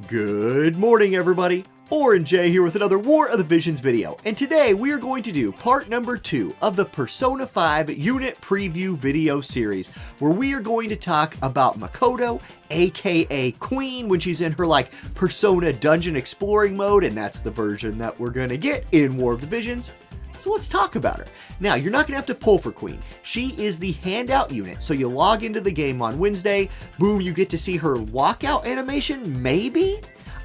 Good morning, everybody. Orange J here with another War of the Visions video, and today we are going to do part number 2 of the Persona 5 unit preview video series, where we are going to talk about Makoto, aka Queen, when she's in her Persona dungeon exploring mode, and that's the version that we're going to get in War of the Visions. So let's talk about her. Now, you're not going to have to pull for Queen. She is the handout unit, so you log into the game on Wednesday, boom, you get to see her walkout animation, maybe?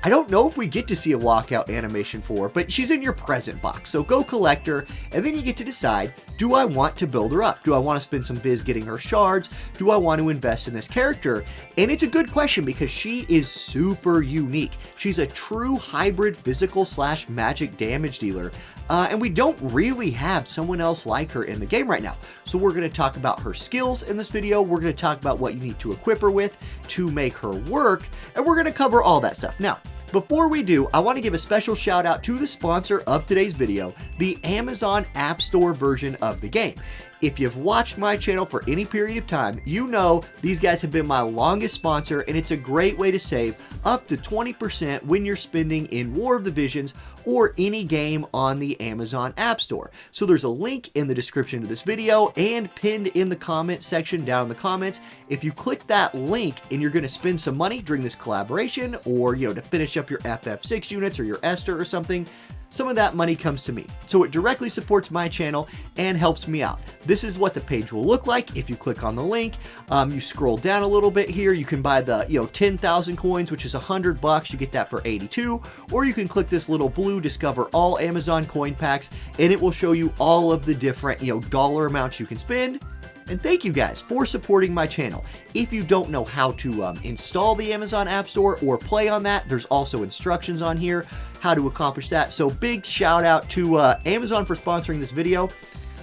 I don't know if we get to see a walkout animation for her, but she's in your present box, so go collect her, and then you get to decide, do I want to build her up? Do I want to spend some biz getting her shards? Do I want to invest in this character? And it's a good question because she is super unique. She's a true hybrid physical / magic damage dealer, and we don't really have someone else like her in the game right now. So we're going to talk about her skills in this video, we're going to talk about what you need to equip her with to make her work, and we're going to cover all that stuff. Now, before we do, I want to give a special shout out to the sponsor of today's video, the Amazon Appstore version of the game. If you've watched my channel for any period of time, you know these guys have been my longest sponsor, and it's a great way to save up to 20% when you're spending in War of the Visions or any game on the Amazon App Store. So there's a link in the description of this video and pinned in the comment section down in the comments. If you click that link and you're going to spend some money during this collaboration, or to finish up your FF6 units or your Esther or something, some of that money comes to me. So it directly supports my channel and helps me out. This is what the page will look like if you click on the link. You scroll down a little bit here, you can buy the 10,000 coins, which is $100. You get that for 82, or you can click this little blue discover all Amazon coin packs, and it will show you all of the different dollar amounts you can spend. And thank you guys for supporting my channel. If you don't know how to install the Amazon App Store or play on that, there's also instructions on here how to accomplish that. So big shout out to Amazon for sponsoring this video.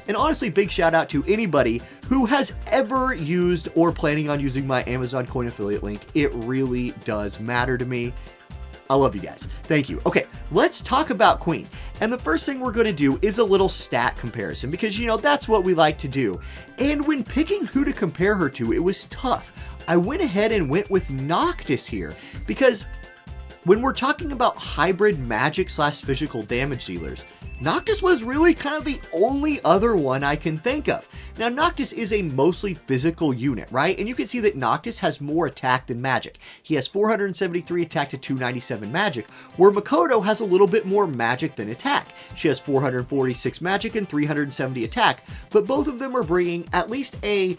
And honestly, big shout out to anybody who has ever used or planning on using my Amazon coin affiliate link. It really does matter to me. I love you guys. Thank you. Okay, let's talk about Queen. And the first thing we're going to do is a little stat comparison because, that's what we like to do. And when picking who to compare her to, it was tough. I went ahead and went with Noctis here because when we're talking about hybrid magic / physical damage dealers, Noctis was really kind of the only other one I can think of. Now, Noctis is a mostly physical unit, right? And you can see that Noctis has more attack than magic. He has 473 attack to 297 magic, where Makoto has a little bit more magic than attack. She has 446 magic and 370 attack, but both of them are bringing at least a,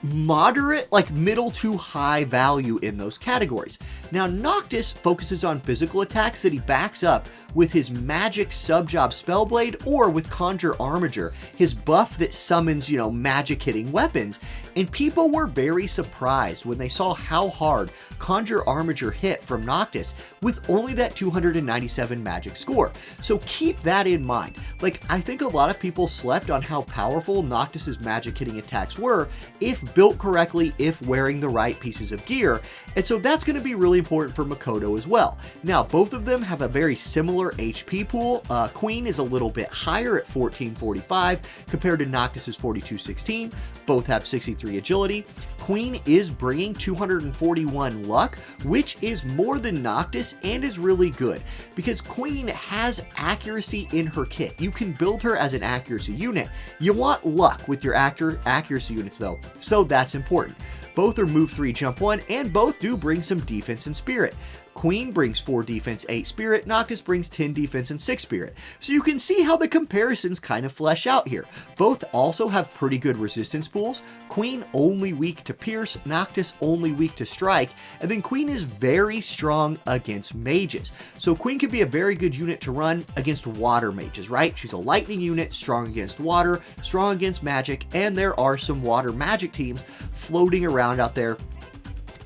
moderate, middle to high value in those categories. Now, Noctis focuses on physical attacks that he backs up with his magic sub-job Spellblade or with Conjure Armature, his buff that summons, magic hitting weapons. And people were very surprised when they saw how hard Conjure Armature hit from Noctis with only that 297 magic score. So keep that in mind. I think a lot of people slept on how powerful Noctis's magic hitting attacks were if built correctly, if wearing the right pieces of gear. And so that's going to be really important for Makoto as well. Now, both of them have a very similar HP pool. Queen is a little bit higher at 1445 compared to Noctis's 4216. Both have 63 agility. Queen is bringing 241 luck, which is more than Noctis and is really good because Queen has accuracy in her kit. You can build her as an accuracy unit. You want luck with your accuracy units though, so that's important. Both are move 3, jump 1, and both do bring some defense and spirit. Queen brings 4 defense, 8 spirit, Noctis brings 10 defense and 6 spirit. So you can see how the comparisons kind of flesh out here. Both also have pretty good resistance pools. Queen only weak to pierce, Noctis only weak to strike, and then Queen is very strong against mages. So Queen could be a very good unit to run against water mages, right? She's a lightning unit, strong against water, strong against magic, and there are some water magic teams floating around out there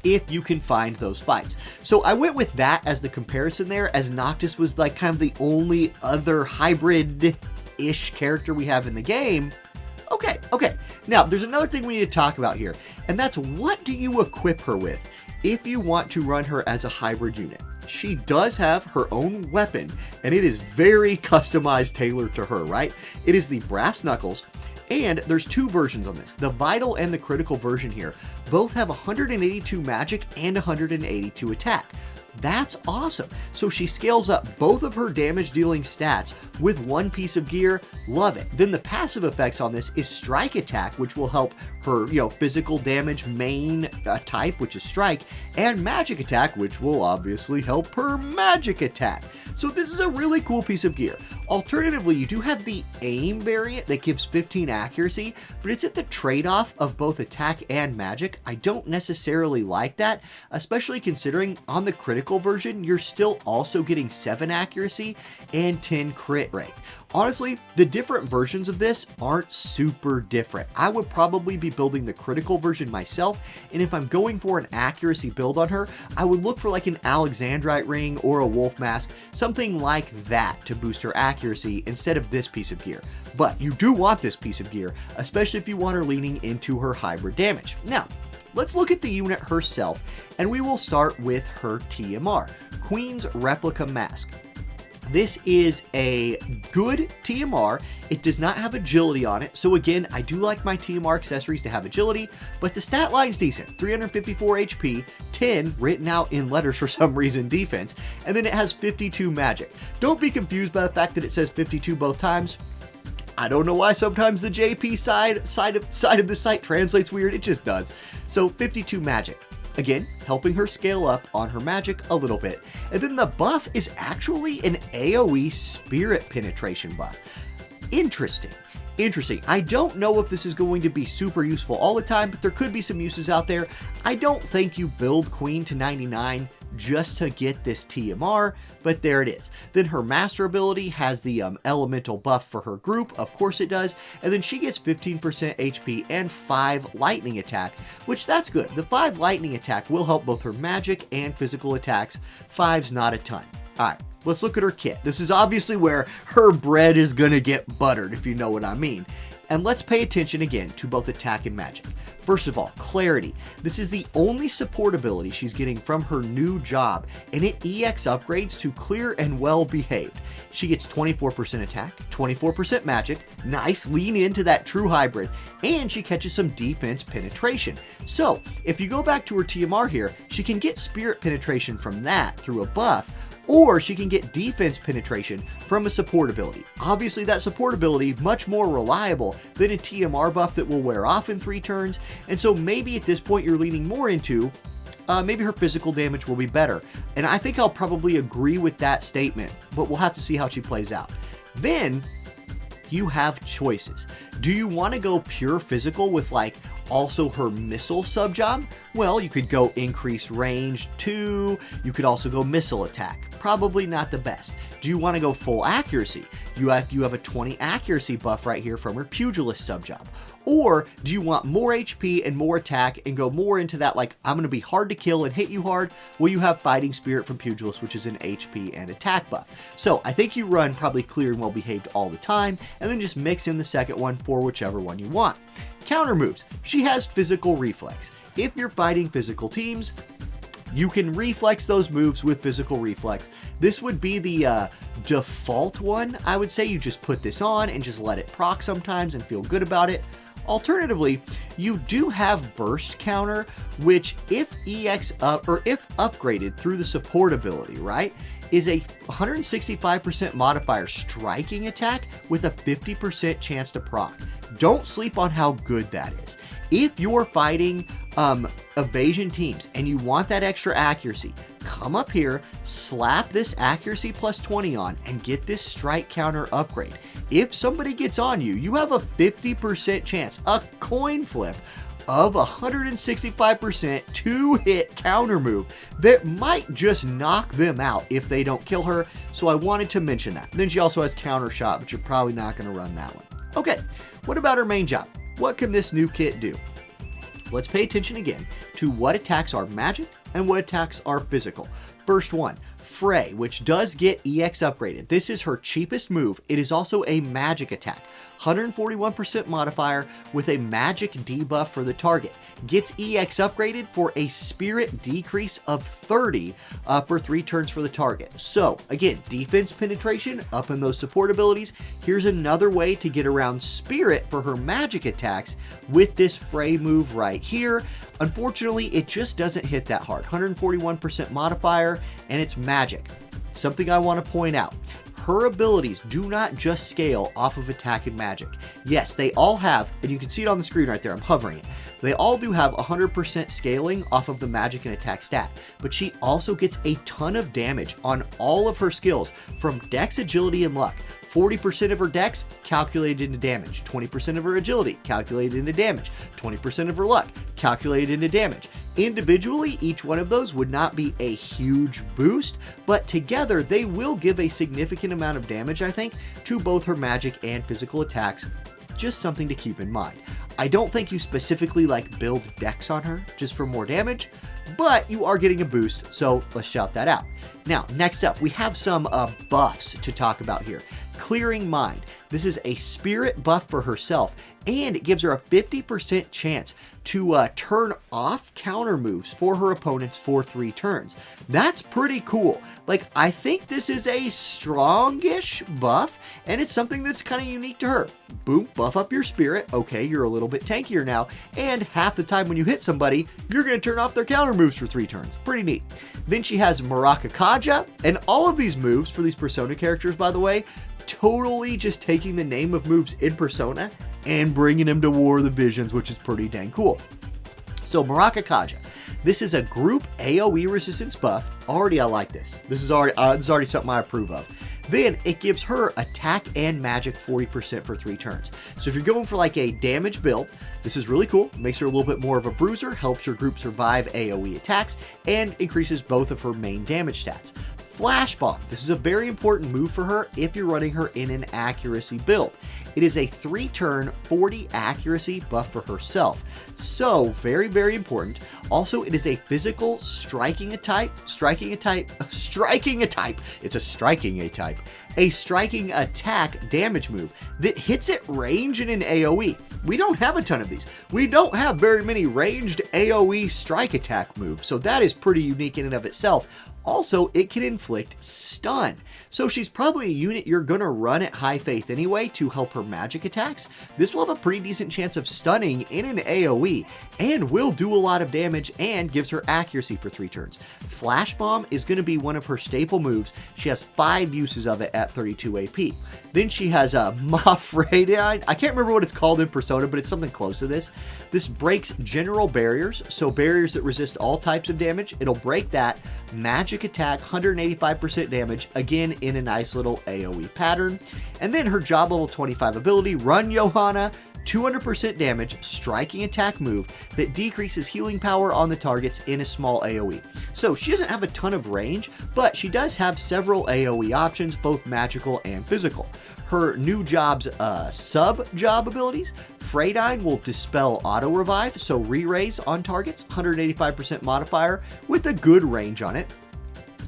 if you can find those fights. So I went with that as the comparison there, as Noctis was kind of the only other hybrid-ish character we have in the game. Okay. Now, there's another thing we need to talk about here, and that's what do you equip her with if you want to run her as a hybrid unit. She does have her own weapon, and it is very customized, tailored to her, right? It is the Brass Knuckles, And there's two versions on this, the Vital and the Critical version here. Both have 182 magic and 182 attack. That's awesome. So she scales up both of her damage dealing stats with one piece of gear. Love it. Then the passive effects on this is strike attack, which will help her, physical damage main type, which is strike, and magic attack, which will obviously help her magic attack. So this is a really cool piece of gear. Alternatively, you do have the aim variant that gives 15 accuracy, but it's at the trade-off of both attack and magic. I don't necessarily like that, especially considering on the critical version, you're still also getting 7 accuracy and 10 crit rate. Honestly, the different versions of this aren't super different. I would probably be building the critical version myself, and if I'm going for an accuracy build on her, I would look for like an Alexandrite ring or a wolf mask, something like that to boost her accuracy instead of this piece of gear. But you do want this piece of gear, especially if you want her leaning into her hybrid damage. Now, let's look at the unit herself, and we will start with her TMR, Queen's Replica Mask. This is a good TMR. It does not have agility on it. So again, I do like my TMR accessories to have agility, but the stat line's decent. 354 HP, 10 written out in letters for some reason defense, and then it has 52 magic. Don't be confused by the fact that it says 52 both times. I don't know why sometimes the JP side of the site translates weird. It just does. So 52 magic. Again, helping her scale up on her magic a little bit. And then the buff is actually an AoE spirit penetration buff. Interesting. I don't know if this is going to be super useful all the time, but there could be some uses out there. I don't think you build Queen to 99 just to get this TMR, but there it is. Then her master ability has the elemental buff for her group, of course it does, and then she gets 15% HP and 5 lightning attack, which that's good. The 5 lightning attack will help both her magic and physical attacks. 5's not a ton. Alright, let's look at her kit. This is obviously where her bread is gonna get buttered, if you know what I mean. And let's pay attention again to both attack and magic. First of all, Clarity. This is the only support ability she's getting from her new job, and it EX upgrades to Clear and Well Behaved. She gets 24% attack, 24% magic, nice lean into that true hybrid, and she catches some defense penetration. So, if you go back to her TMR here, she can get spirit penetration from that through a buff, or she can get defense penetration from a support ability. Obviously that support ability much more reliable than a TMR buff that will wear off in 3 turns, and so maybe at this point you're leaning more into maybe her physical damage will be better. And I think I'll probably agree with that statement, but we'll have to see how she plays out. Then you have choices. Do you want to go pure physical with like also her missile subjob? Well, you could go increase range 2, you could also go missile attack. Probably not the best. Do you want to go full accuracy? You have a 20 accuracy buff right here from her pugilist subjob. Or do you want more HP and more attack and go more into that like I'm going to be hard to kill and hit you hard? Well, you have Fighting Spirit from Pugilist, which is an HP and attack buff. So I think you run probably Clear and Well Behaved all the time, and then just mix in the second one for whichever one you want. Counter moves. She has Physical Reflex. If you're fighting physical teams, you can reflex those moves with Physical Reflex. This would be the default one. I would say you just put this on and just let it proc sometimes and feel good about it. Alternatively, you do have Burst Counter, which if upgraded through the support ability, right, is a 165% modifier striking attack with a 50% chance to proc. Don't sleep on how good that is. If you're fighting evasion teams and you want that extra accuracy, come up here, slap this accuracy plus 20 on, and get this strike counter upgrade. If somebody gets on you, you have a 50% chance, a coin flip, of 165% 2-hit counter move that might just knock them out if they don't kill her, so I wanted to mention that. Then she also has counter shot, but you're probably not going to run that one. Okay, what about her main job? What can this new kit do? Let's pay attention again to what attacks are magic and what attacks are physical. First one, Frey, which does get EX upgraded. This is her cheapest move. It is also a magic attack. 141% modifier with a magic debuff for the target. Gets EX upgraded for a spirit decrease of 30 for 3 turns for the target. So again, defense penetration up in those support abilities. Here's another way to get around spirit for her magic attacks with this Frey move right here. Unfortunately, it just doesn't hit that hard. 141% modifier, and it's magic. Something I want to point out. Her abilities do not just scale off of attack and magic. Yes, they all have, and you can see it on the screen right there, I'm hovering it. They all do have 100% scaling off of the magic and attack stat, but she also gets a ton of damage on all of her skills from Dex, Agility, and Luck. 40% of her Dex calculated into damage, 20% of her Agility calculated into damage, 20% of her Luck calculated into damage. Individually, each one of those would not be a huge boost, but together they will give a significant amount of damage, I think, to both her magic and physical attacks. Just something to keep in mind. I don't think you specifically build Dex on her just for more damage, but you are getting a boost, so let's shout that out. Now, next up, we have some buffs to talk about here. Clearing Mind. This is a spirit buff for herself, and it gives her a 50% chance to turn off counter moves for her opponents for 3 turns. That's pretty cool. I think this is a strongish buff, and it's something that's kind of unique to her. Boom, buff up your spirit. Okay, you're a little bit tankier now, and half the time when you hit somebody, you're going to turn off their counter moves for 3 turns. Pretty neat. Then she has Maracakaja, and all of these moves for these Persona characters, by the way, totally just taking the name of moves in Persona and bringing them to War of the Visions, which is pretty dang cool. So Maracakaja, this is a group AoE resistance buff. Already I like this. This is already something I approve of. Then it gives her attack and magic 40% for 3 turns. So if you're going for a damage build, this is really cool. Makes her a little bit more of a bruiser, helps your group survive AoE attacks, and increases both of her main damage stats. Flash Bomb. This is a very important move for her if you're running her in an accuracy build. It is a 3-turn 40 accuracy buff for herself. So very, very important. Also, it is a physical striking a type. It's a striking a type. A striking attack damage move that hits at range in an AoE. We don't have a ton of these. We don't have very many ranged AoE strike attack moves, so that is pretty unique in and of itself. Also, it can inflict stun. So she's probably a unit you're gonna run at high faith anyway to help her magic attacks. This will have a pretty decent chance of stunning in an AoE and will do a lot of damage and gives her accuracy for 3 turns. Flash Bomb is gonna be one of her staple moves. She has 5 uses of it at 32 AP. Then she has a Mafredine. I can't remember what it's called in Persona, but it's something close to this. This breaks general barriers, so barriers that resist all types of damage. It'll break that. Magic attack, 185% damage, again in a nice little AoE pattern. And then her job level 25 ability, Run Johanna, 200% damage, striking attack move that decreases healing power on the targets in a small AoE. So she doesn't have a ton of range, but she does have several AoE options, both magical and physical. Her new job's sub-job abilities, Freydine will dispel auto revive, so re-raise on targets, 185% modifier with a good range on it.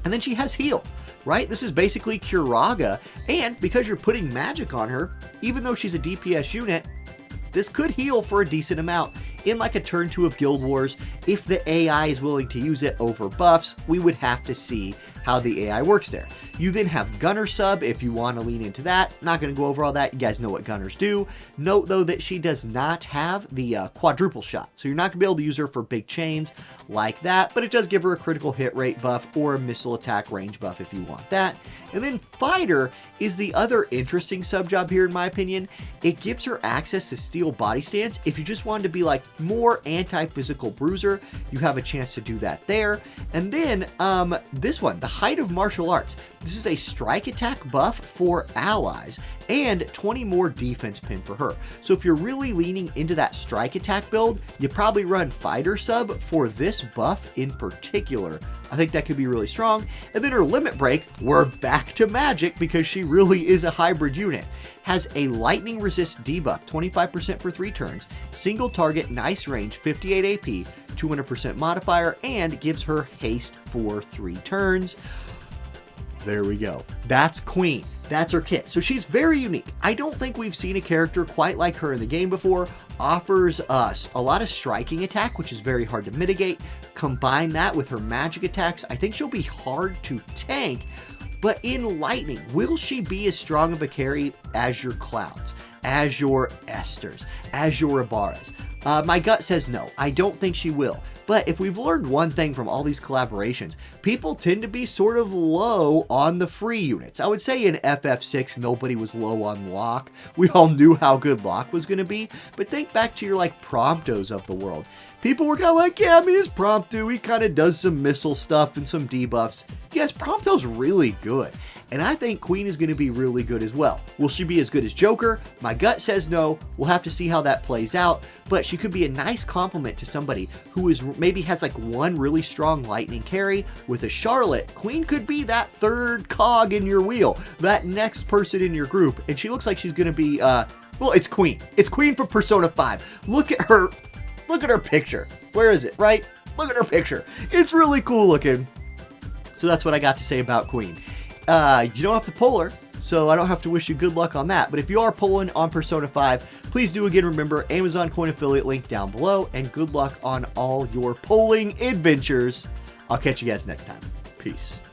And then she has heal, right? This is basically Curaga, and because you're putting magic on her, even though she's a DPS unit, this could heal for a decent amount. In a turn 2 of Guild Wars, if the AI is willing to use it over buffs, we would have to see how the AI works there. You then have Gunner Sub if you want to lean into that. Not going to go over all that. You guys know what Gunners do. Note, though, that she does not have the quadruple shot, so you're not going to be able to use her for big chains like that, but it does give her a critical hit rate buff or a missile attack range buff if you want that. And then Fighter is the other interesting sub-job here, in my opinion. It gives her access to Steel Body Stance. If you just wanted to be more anti-physical bruiser, you have a chance to do that there. And then this one, the Height of Martial Arts. This is a strike attack buff for allies and 20 more defense pin for her. So if you're really leaning into that strike attack build, you probably run Fighter Sub for this buff in particular. I think that could be really strong. And then her Limit Break, we're back to magic because she really is a hybrid unit. Has a lightning resist debuff, 25% for 3 turns, single target, nice range, 58 AP, 200% modifier, and gives her haste for 3 turns. There we go. That's Queen. That's her kit. So she's very unique. I don't think we've seen a character quite like her in the game before. Offers us a lot of striking attack, which is very hard to mitigate. Combine that with her magic attacks. I think she'll be hard to tank. But in lightning, will she be as strong of a carry as your Clouds, as your Esthers, as your Ibaras? My gut says no. I don't think she will. But if we've learned one thing from all these collaborations, people tend to be sort of low on the free units. I would say in FF6, nobody was low on Locke. We all knew how good Locke was going to be. But think back to your like Promptos of the world. People were kind of like, yeah, I mean, it's Prompto. He kind of does some missile stuff and some debuffs. Yes, Prompto's really good. And I think Queen is going to be really good as well. Will she be as good as Joker? My gut says no. We'll have to see how that plays out. But she could be a nice complement to somebody who is maybe has like one really strong lightning carry. With a Charlotte, Queen could be that third cog in your wheel, that next person in your group. And she looks like she's going to be, well, it's Queen. It's Queen from Persona 5. Look at her. Look at her picture. Where is it, right? Look at her picture. It's really cool looking. So that's what I got to say about Queen. You don't have to pull her, so I don't have to wish you good luck on that. But if you are pulling on Persona 5, please do again remember Amazon coin affiliate link down below, and good luck on all your pulling adventures. I'll catch you guys next time. Peace.